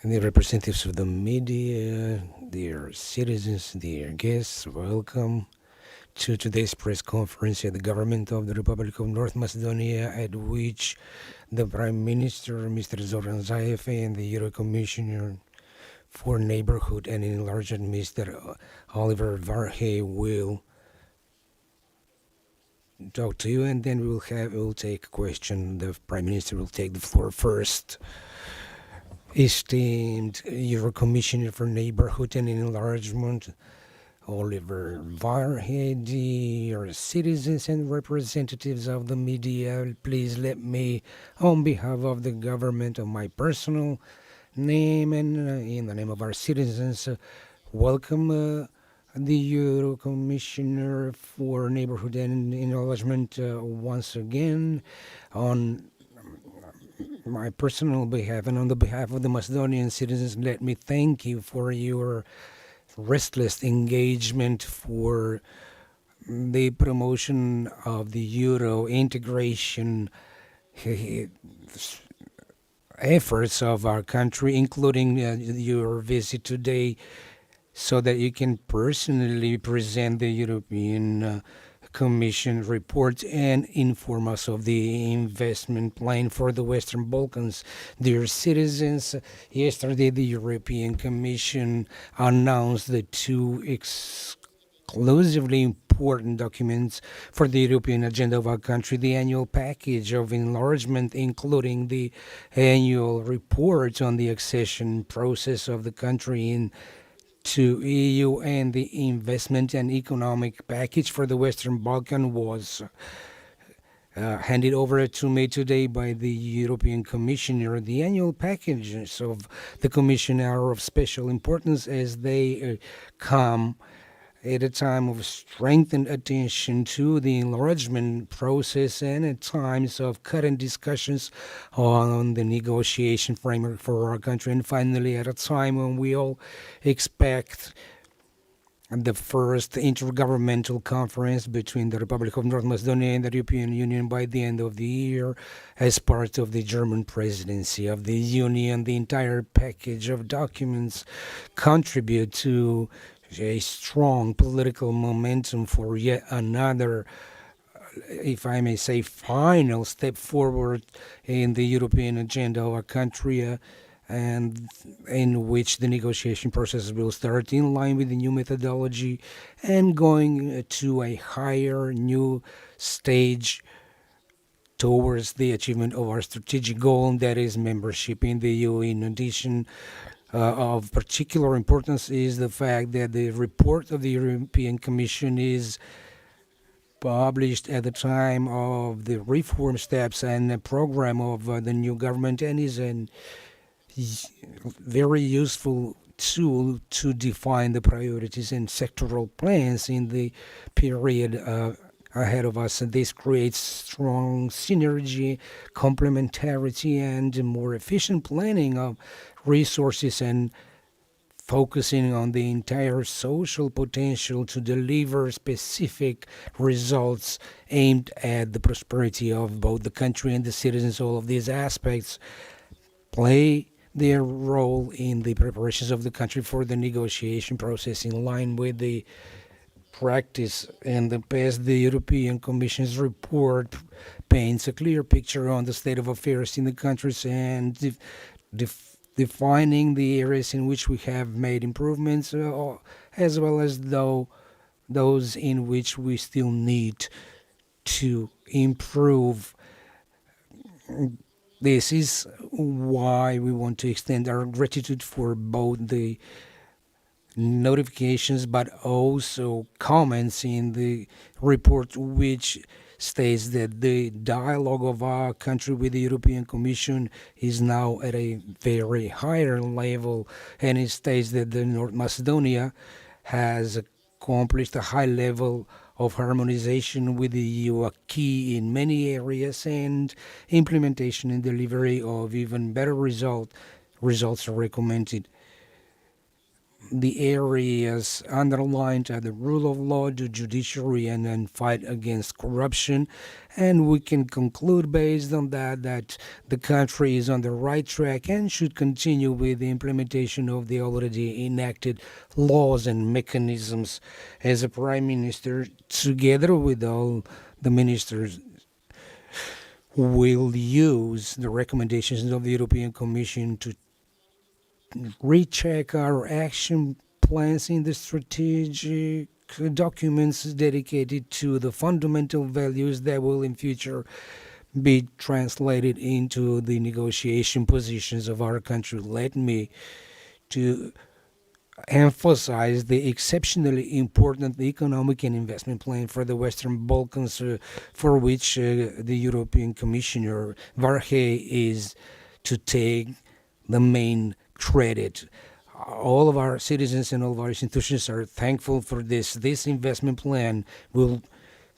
the representatives of the media, dear citizens, dear guests, welcome to today's press conference at the government of the Republic of North Macedonia, at which the Prime Minister, Mr. Zoran Zaev, and the Euro Commissioner for Neighborhood and Enlargement, Mr. Oliver Varhelyi, will talk to you, and then we'll take a question. The Prime Minister will take the floor first. Esteemed Euro Commissioner for Neighborhood and Enlargement, Oliver Varhelyi, dear citizens and representatives of the media, please let me, on behalf of the government, of my personal name and in the name of our citizens, welcome the Euro Commissioner for Neighborhood and Enlargement once again. On my personal behalf and on the behalf of the Macedonian citizens, let me thank you for your restless engagement for the promotion of the Euro integration efforts of our country, including your visit today, so that you can personally present the European Commission report and inform us of the investment plan for the Western Balkans. Dear citizens, yesterday the European Commission announced the two exclusively important documents for the European agenda of our country: the annual package of enlargement, including the annual report on the accession process of the country to EU, and the investment and economic package for the Western Balkan was handed over to me today by the European Commissioner. The annual packages of the Commission are of special importance as they come at a time of strengthened attention to the enlargement process and at times of current discussions on the negotiation framework for our country. And finally, at a time when we all expect the first intergovernmental conference between the Republic of North Macedonia and the European Union by the end of the year as part of the German presidency of the Union, the entire package of documents contribute to a strong political momentum for yet another, if I may say, final step forward in the European agenda of our country, and in which the negotiation process will start in line with the new methodology and going to a higher new stage towards the achievement of our strategic goal, and that is membership in the EU. In addition, of particular importance is the fact that the report of the European Commission is published at the time of the reform steps and the program of the new government, and is a very useful tool to define the priorities and sectoral plans in the period ahead of us. And this creates strong synergy, complementarity, and more efficient planning of resources and focusing on the entire social potential to deliver specific results aimed at the prosperity of both the country and the citizens. All of these aspects play their role in the preparations of the country for the negotiation process in line with the practice. In the past, the European Commission's report paints a clear picture on the state of affairs in the countries and defining the areas in which we have made improvements, as well as those in which we still need to improve. This is why we want to extend our gratitude for both the notifications but also comments in the report, which states that the dialogue of our country with the European Commission is now at a very higher level, and it states that the North Macedonia has accomplished a high level of harmonization with the EU, a key in many areas, and implementation and delivery of even better results are recommended. the areas underlined are the rule of law, the judiciary, and then fight against corruption. And we can conclude based on that the country is on the right track and should continue with the implementation of the already enacted laws and mechanisms. As a Prime Minister, together with all the ministers, will use the recommendations of the European Commission to recheck our action plans in the strategic documents dedicated to the fundamental values that will in future be translated into the negotiation positions of our country. Let me to emphasize the exceptionally important economic and investment plan for the Western Balkans, for which the European Commissioner Varhelyi is to take the main credit. All of our citizens and all of our institutions are thankful for this. This investment plan will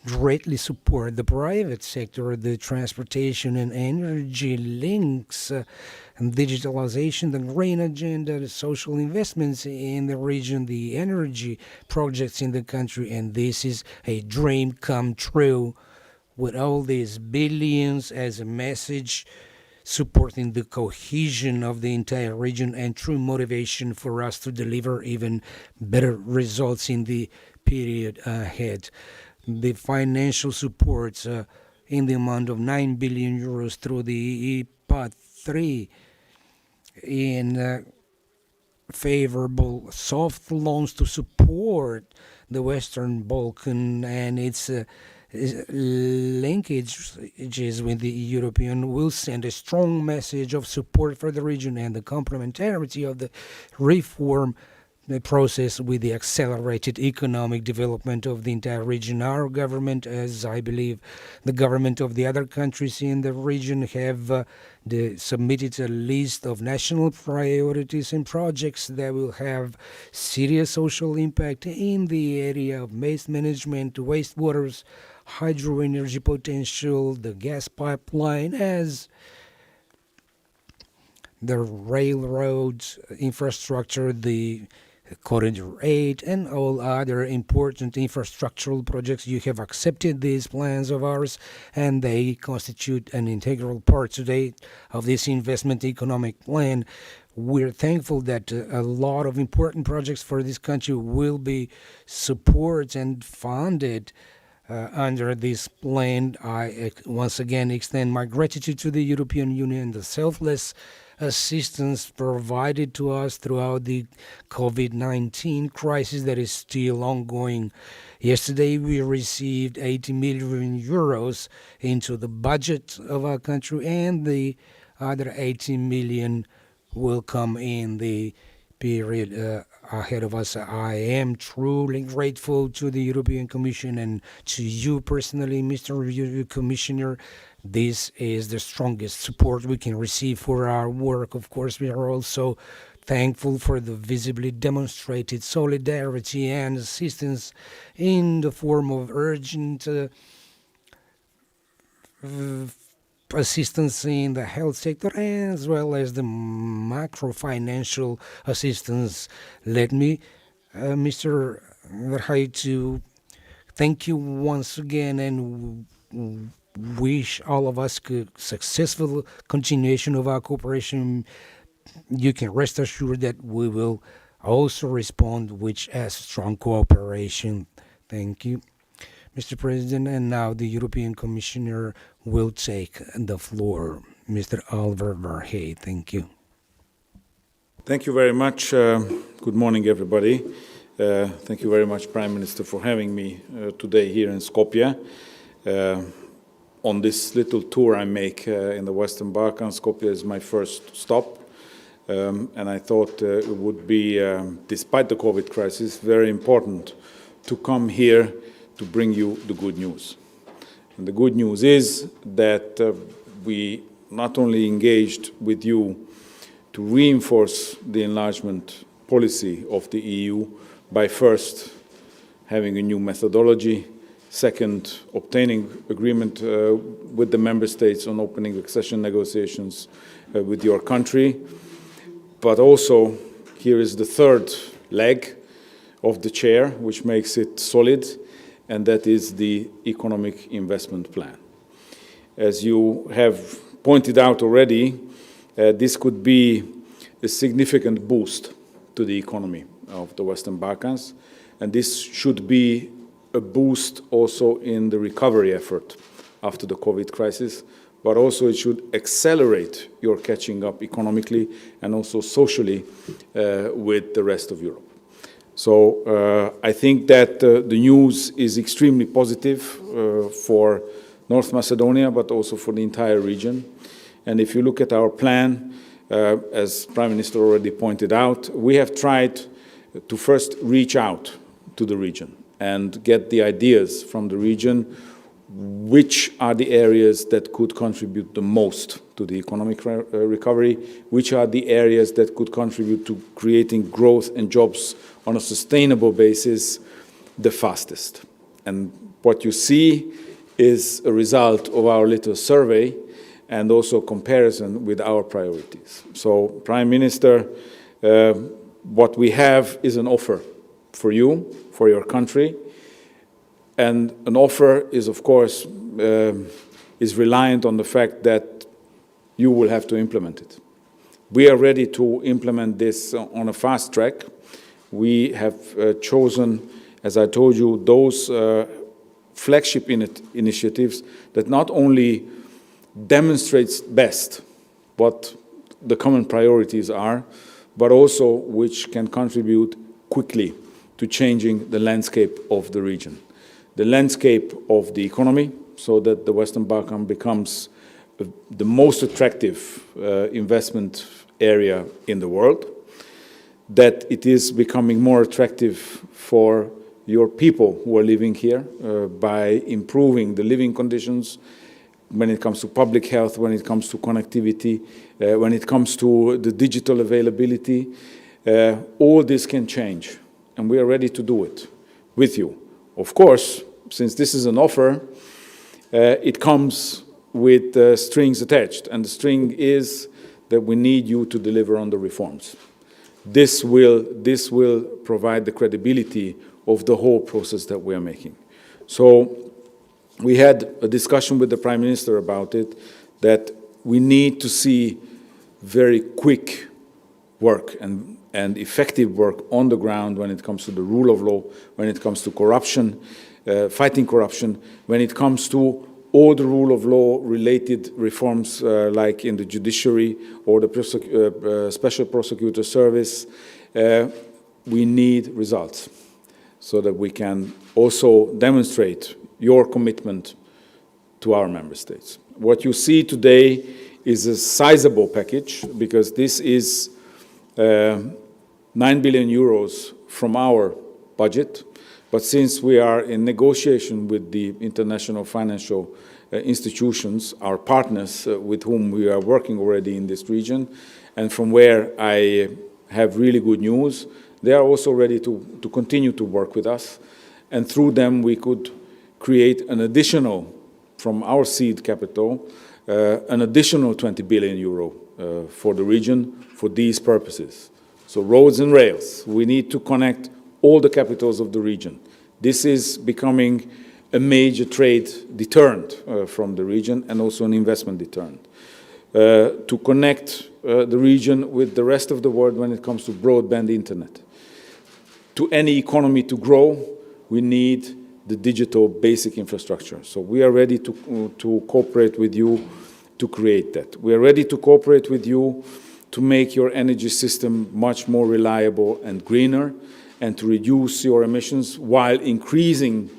greatly support the private sector, the transportation and energy links, and digitalization, the green agenda, the social investments in the region, the energy projects in the country, and this is a dream come true with all these billions as a message supporting the cohesion of the entire region and true motivation for us to deliver even better results in the period ahead. The financial supports in the amount of 9 billion euros through the IPA 3 in favorable soft loans to support the Western Balkan and its linkages with the European will send a strong message of support for the region and the complementarity of the reform process with the accelerated economic development of the entire region. Our government, as I believe the government of the other countries in the region, have submitted a list of national priorities and projects that will have serious social impact in the area of waste management, wastewaters, hydro energy potential, the gas pipeline, as the railroads infrastructure, the Corridor 8, and all other important infrastructural projects. You have accepted these plans of ours, and they constitute an integral part today of this investment economic plan. We're thankful that a lot of important projects for this country will be supported and funded under this plan. I once again extend my gratitude to the European Union, the selfless assistance provided to us throughout the COVID-19 crisis that is still ongoing. Yesterday we received 80 million euros into the budget of our country, and the other 80 million will come in the period ahead of us. I am truly grateful to the European Commission and to you personally, Mr. Commissioner. This is the strongest support we can receive for our work. Of course, we are also thankful for the visibly demonstrated solidarity and assistance in the form of urgent assistance in the health sector, as well as the macro-financial assistance. Let me, Mr. Varhelyi, to thank you once again and wish all of us a successful continuation of our cooperation. You can rest assured that we will also respond with a strong cooperation. Thank you, Mr. President. And now the European Commissioner will take the floor. Mr. Varhelyi, thank you. Thank you very much. Good morning, everybody. Thank you very much, Prime Minister, for having me today here in Skopje. On this little tour I make in the Western Balkans, Skopje is my first stop. And I thought it would be, despite the COVID crisis, very important to come here to bring you the good news. And the good news is that we not only engaged with you to reinforce the enlargement policy of the EU by first having a new methodology, second, obtaining agreement with the member states on opening accession negotiations with your country. But also, here is the third leg of the chair, which makes it solid, and that is the economic investment plan. As you have pointed out already, this could be a significant boost to the economy of the Western Balkans, and this should be a boost also in the recovery effort after the COVID crisis, but also it should accelerate your catching up economically and also socially with the rest of Europe. So I think that the news is extremely positive for North Macedonia, but also for the entire region. And if you look at our plan, as Prime Minister already pointed out, we have tried to first reach out to the region and get the ideas from the region, which are the areas that could contribute the most to the economic recovery, which are the areas that could contribute to creating growth and jobs on a sustainable basis the fastest. And what you see is a result of our little survey and also comparison with our priorities. So, Prime Minister, what we have is an offer for you, for your country, and an offer is, of course, is reliant on the fact that you will have to implement it. We are ready to implement this on a fast track. We have chosen, as I told you, those flagship initiatives that not only demonstrates best what the common priorities are, but also which can contribute quickly to changing the landscape of the region. The landscape of the economy, so that the Western Balkan becomes the most attractive investment area in the world, that it is becoming more attractive for your people who are living here by improving the living conditions when it comes to public health, when it comes to connectivity, when it comes to the digital availability. All this can change, and we are ready to do it with you. Of course, since this is an offer, it comes with strings attached, and the string is that we need you to deliver on the reforms. This will provide the credibility of the whole process that we are making. So we had a discussion with the Prime Minister about it, that we need to see very quick work and effective work on the ground when it comes to the rule of law, when it comes to corruption, fighting corruption, when it comes to all the rule of law related reforms like in the judiciary or the special prosecutor service. We need results so that we can also demonstrate your commitment to our member states. What you see today is a sizable package, because this is 9 billion euros from our budget. But since we are in negotiation with the international financial institutions, our partners with whom we are working already in this region, and from where I have really good news, they are also ready to continue to work with us. And through them we could create an additional, from our seed capital, an additional 20 billion euro for the region for these purposes. So roads and rails, we need to connect all the capitals of the region. This is becoming a major trade deterrent from the region, and also an investment deterrent. To connect the region with the rest of the world when it comes to broadband internet. To any economy to grow, we need the digital basic infrastructure. So we are ready to cooperate with you to create that. We are ready to cooperate with you to make your energy system much more reliable and greener, and to reduce your emissions while increasing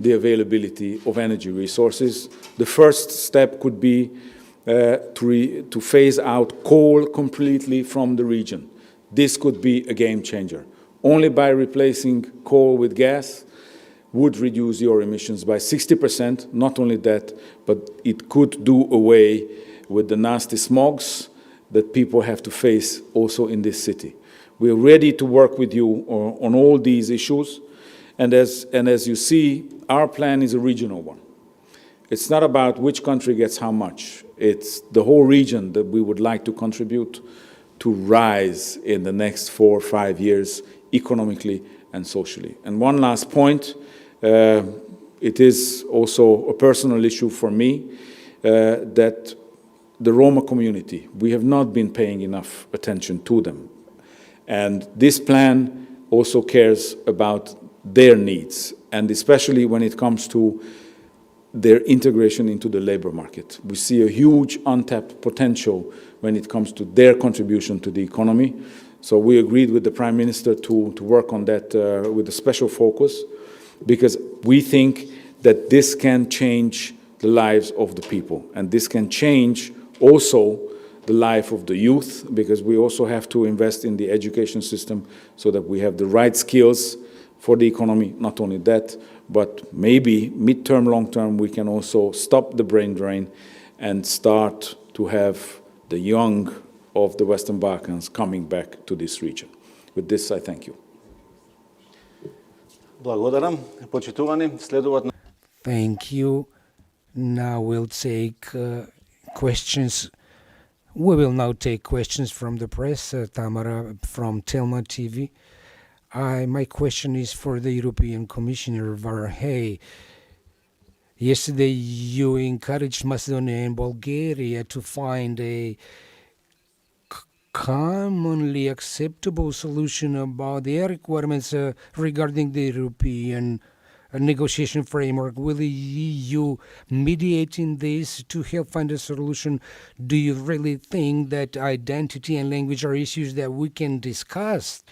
the availability of energy resources. The first step could be to phase out coal completely from the region. This could be a game changer. Only by replacing coal with gas would reduce your emissions by 60%. Not only that, but it could do away with the nasty smogs that people have to face also in this city. We are ready to work with you on all these issues. And as you see, our plan is a regional one. It's not about which country gets how much. It's the whole region that we would like to contribute to rise in the next 4 or 5 years economically and socially. And one last point, it is also a personal issue for me, that the Roma community, we have not been paying enough attention to them. And this plan also cares about their needs, and especially when it comes to their integration into the labor market. We see a huge untapped potential when it comes to their contribution to the economy. So we agreed with the Prime Minister to work on that with a special focus, because we think that this can change the lives of the people, and this can change also the life of the youth, because we also have to invest in the education system so that we have the right skills for the economy. Not only that, but maybe mid-term, long-term, we can also stop the brain drain and start to have the young of the Western Balkans coming back to this region. With this, I thank you. Благодарам. Почитувани, следуваат. Thank you. Now we'll take questions. We will now take questions from the press. Tamara from Telma TV. My question is for the European Commissioner Varhelyi. Yesterday you encouraged Macedonia and Bulgaria to find a commonly acceptable solution about their requirements regarding the European negotiation framework. Will the EU mediate in this to help find a solution? Do you really think that identity and language are issues that we can discuss?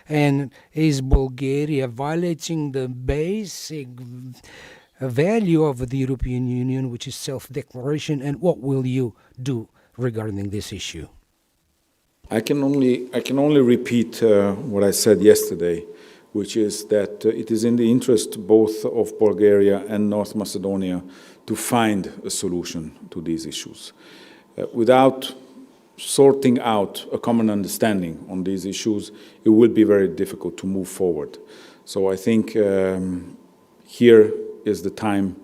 And is Bulgaria violating the basic value of the European Union, which is self-declaration? And what will you do regarding this issue? I can only repeat what I said yesterday, which is that it is in the interest both of Bulgaria and North Macedonia to find a solution to these issues. Without sorting out a common understanding on these issues, it will be very difficult to move forward. So I think here is the time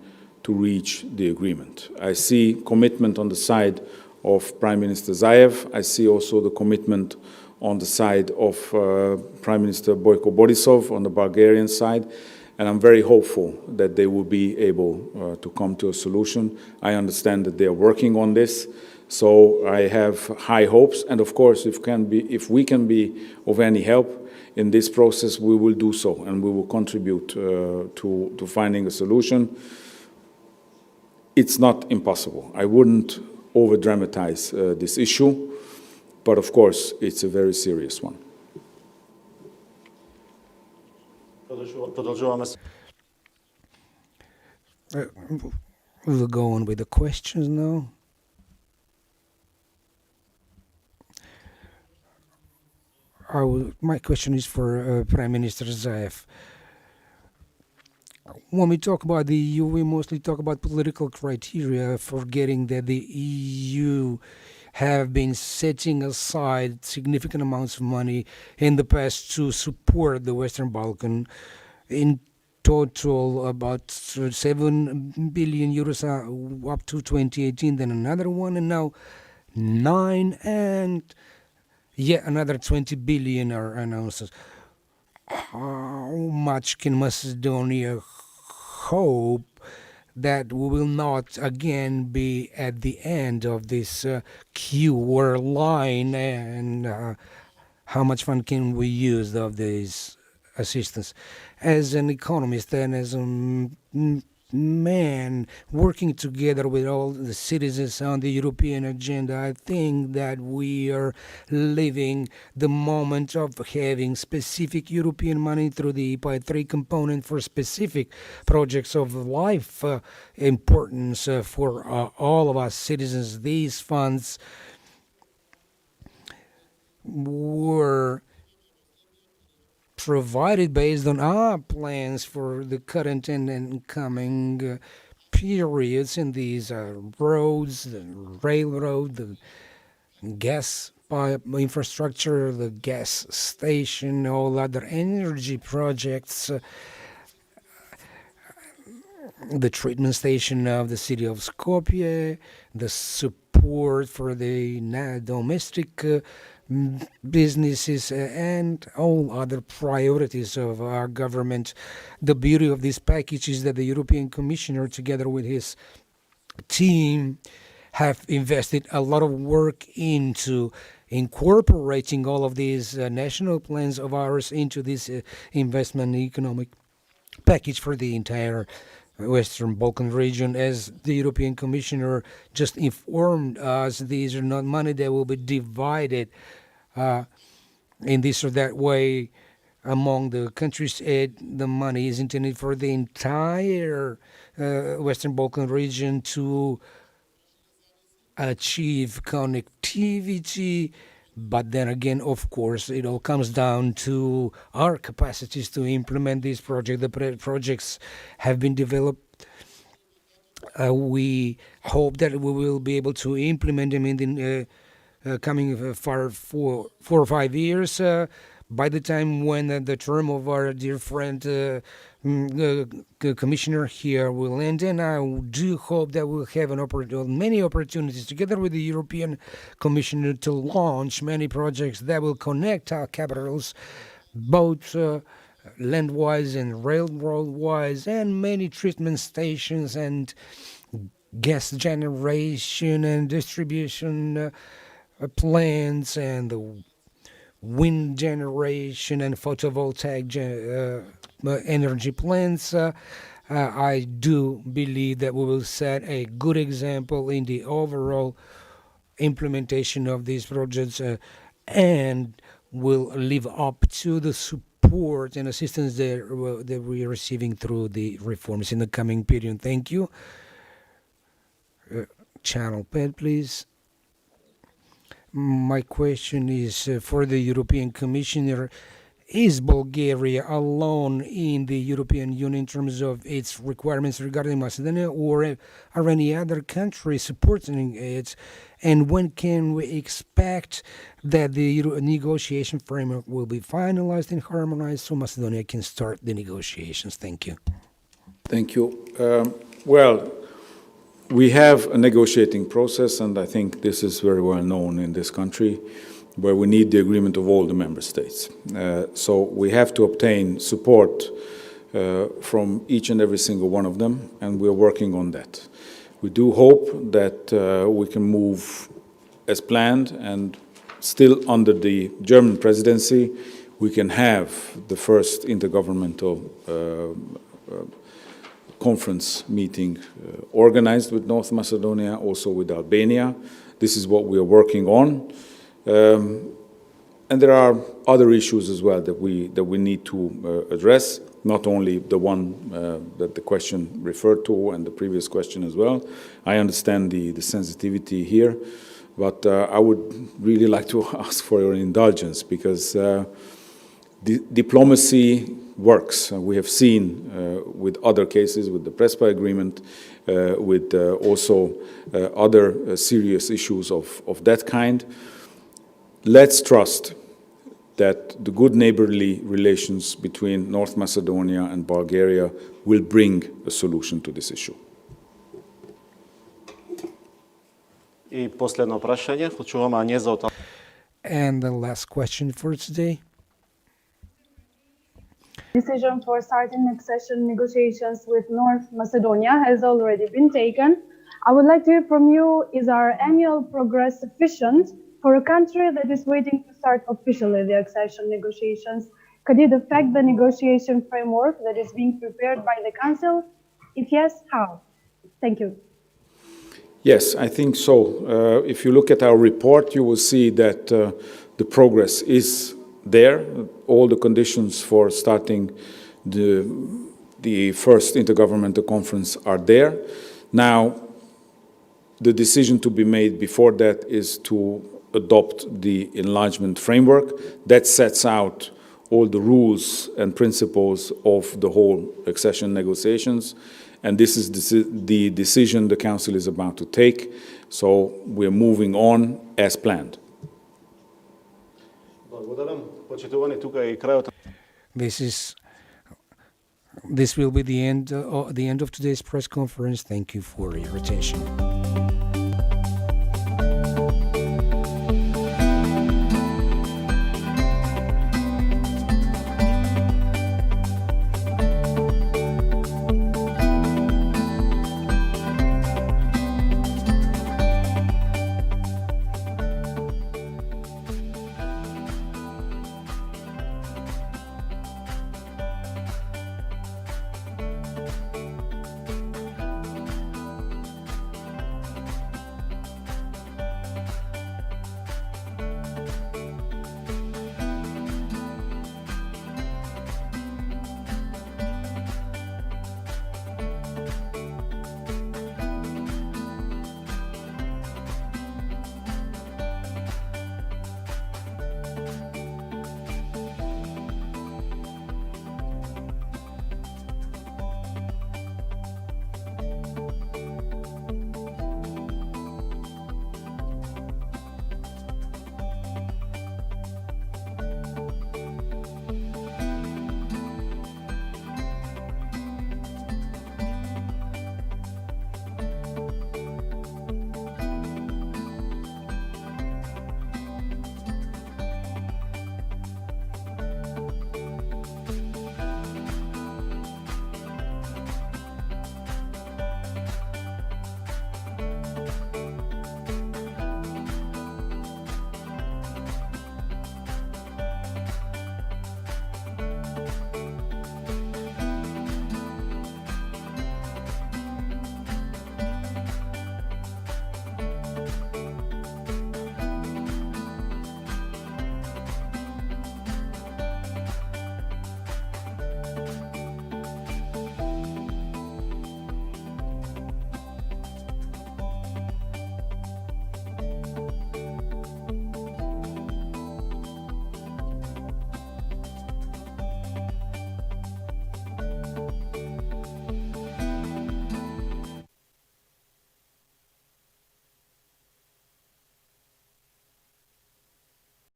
to reach the agreement. I see commitment on the side of Prime Minister Zaev. I see also the commitment on the side of Prime Minister Bojko Borisov on the Bulgarian side, and I'm very hopeful that they will be able to come to a solution. I understand that they are working on this, so I have high hopes, and of course if we can be of any help in this process, we will do so, and we will contribute to finding a solution. It's not impossible. I wouldn't over-dramatize this issue, but of course, it's a very serious one. We'll go on with the questions now. My question is for Prime Minister Zaev. When we talk about the EU, we mostly talk about political criteria, forgetting that the EU have been setting aside significant amounts of money in the past to support the Western Balkan. In total, about 7 billion euros up to 2018, then another one, and now 9, and yet another 20 billion are announced. How much can Macedonia hope that we will not again be at the end of this queue or line, and how much fun can we use of this assistance? As an economist and as a man working together with all the citizens on the European agenda, I think that we are living the moment of having specific European money through the EPI 3 component for specific projects of life importance for all of us citizens. These funds were provided based on our plans for the current and incoming periods, in these roads, the railroad, the gas pipe infrastructure, the gas station, all other energy projects, the treatment station of the city of Skopje, the support for the domestic businesses and all other priorities of our government. The beauty of this package is that the European Commissioner, together with his team, have invested a lot of work into incorporating all of these national plans of ours into this investment economic package for the entire Western Balkan region. As the European Commissioner just informed us, these are not money that will be divided in this or that way among the countries. The money is intended for the entire Western Balkan region to achieve connectivity. But then again, of course, it all comes down to our capacities to implement these projects. The projects have been developed. We hope that we will be able to implement them in the coming 4 or 5 years. By the time when the term of our dear friend commissioner here will end, and I do hope that we'll have many opportunities together with the European Commissioner to launch many projects that will connect our capitals, both land-wise and railroad-wise, and many treatment stations and gas generation and distribution plants, and the wind generation and photovoltaic energy plants. I do believe that we will set a good example in the overall implementation of these projects and will live up to the support and assistance that we are receiving through the reforms in the coming period. Thank you. Channel pad, please. My question is for the European Commissioner. Is Bulgaria alone in the European Union in terms of its requirements regarding Macedonia, or are any other countries supporting it? And when can we expect that the negotiation framework will be finalized and harmonized so Macedonia can start the negotiations? Thank you. Thank you. Well, we have a negotiating process, and I think this is very well known in this country, where we need the agreement of all the member states. So we have to obtain support from each and every single one of them, and we're working on that. We do hope that we can move as planned, and still under the German presidency, we can have the first intergovernmental conference meeting organized with North Macedonia, also with Albania. This is what we are working on. And there are other issues as well that we need to address, not only the one that the question referred to and the previous question as well. I understand the sensitivity here, but I would really like to ask for your indulgence, because diplomacy works. We have seen with other cases, with the Prespa agreement, with also other serious issues of that kind. Let's trust that the good neighborly relations between North Macedonia and Bulgaria will bring a solution to this issue. I posledno prašanje, počúvame nezauta. And the last question for today. Decision for starting accession negotiations with North Macedonia has already been taken. I would like to hear from you, is our annual progress sufficient for a country that is waiting to start officially the accession negotiations? Could it affect the negotiation framework that is being prepared by the Council? If yes, how? Thank you. Yes, I think so. If you look at our report, you will see that the progress is there. All the conditions for starting the first intergovernmental conference are there. Now, the decision to be made before that is to adopt the enlargement framework that sets out all the rules and principles of the whole accession negotiations. And this is the decision the Council is about to take. So we're moving on as planned. This will be the end of today's press conference. Thank you for your attention.